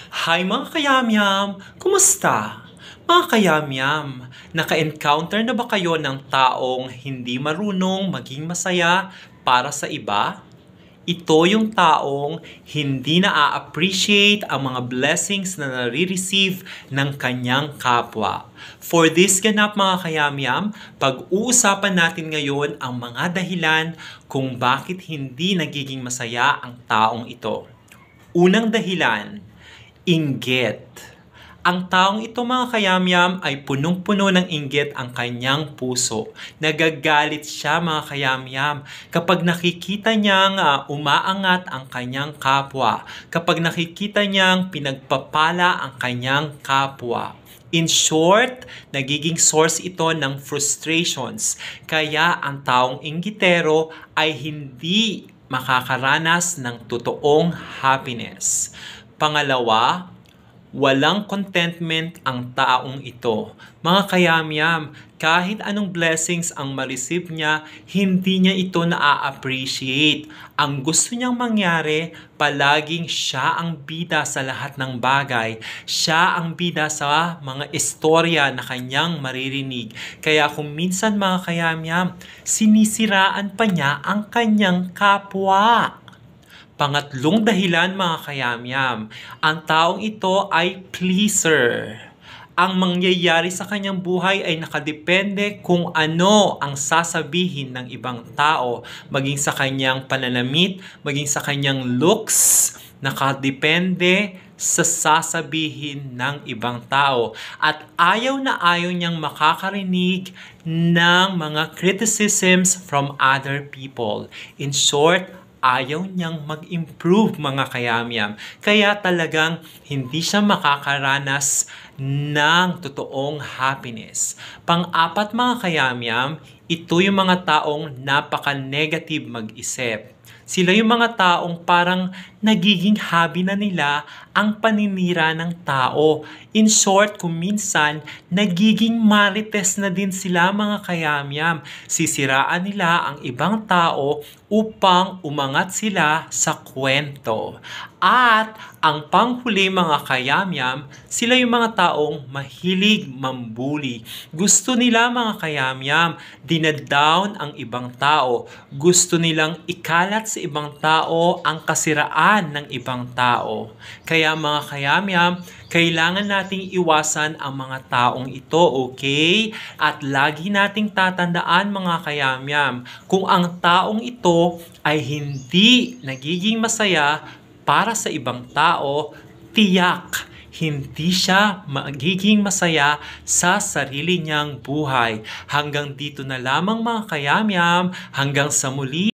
Hi mga kayamyam! Kumusta? Mga kayamyam, naka-encounter na ba kayo ng taong hindi marunong maging masaya para sa iba? Ito yung taong hindi na-appreciate ang mga blessings na nare-receive ng kanyang kapwa. For this ganap mga kayamyam, pag-uusapan natin ngayon ang mga dahilan kung bakit hindi nagiging masaya ang taong ito. Unang dahilan, inggit. Ang taong ito mga kayamyam ay punong-puno ng inggit ang kanyang puso. Nagagalit siya mga kayamyam kapag nakikita niyang umaangat ang kanyang kapwa. Kapag nakikita niyang pinagpapala ang kanyang kapwa. In short, nagiging source ito ng frustrations. Kaya ang taong inggitero ay hindi makakaranas ng totoong happiness. Pangalawa, walang contentment ang taong ito. Mga kayamyam, kahit anong blessings ang ma-receive niya, hindi niya ito na-appreciate. Ang gusto niyang mangyari, palaging siya ang bida sa lahat ng bagay. Siya ang bida sa mga istorya na kanyang maririnig. Kaya kung minsan mga kayamyam, sinisiraan pa niya ang kanyang kapwa. Pangatlong dahilan mga kayamyam, ang taong ito ay pleaser. Ang mangyayari sa kanyang buhay ay nakadepende kung ano ang sasabihin ng ibang tao, maging sa kanyang pananamit, maging sa kanyang looks, nakadepende sa sasabihin ng ibang tao. At ayaw na ayaw niyang makakarinig ng mga criticisms from other people. In short, ayaw niyang mag-improve mga kayamyam. Kaya talagang hindi siya makakaranas ng totoong happiness. Pang-apat mga kayamyam, ito yung mga taong napaka-negative mag-isip. Sila yung mga taong parang nagiging hobby na nila ang paninira ng tao. In short, kung minsan, nagiging marites na din sila mga kayamyam. Sisiraan nila ang ibang tao upang umangat sila sa kwento. At ang panghuli mga kayamyam, sila yung mga taong mahilig mambuli. Gusto nila mga kayamyam, dinadown ang ibang tao. Gusto nilang ikalat sa ibang tao ang kasiraan ng ibang tao. Kaya mga kayamyam, kailangan nating iwasan ang mga taong ito, okay? At lagi nating tatandaan mga kayamyam, kung ang taong ito ay hindi nagiging masaya para sa ibang tao, tiyak hindi siya magiging masaya sa sarili niyang buhay. Hanggang dito na lamang mga kayamyam, hanggang sa muli.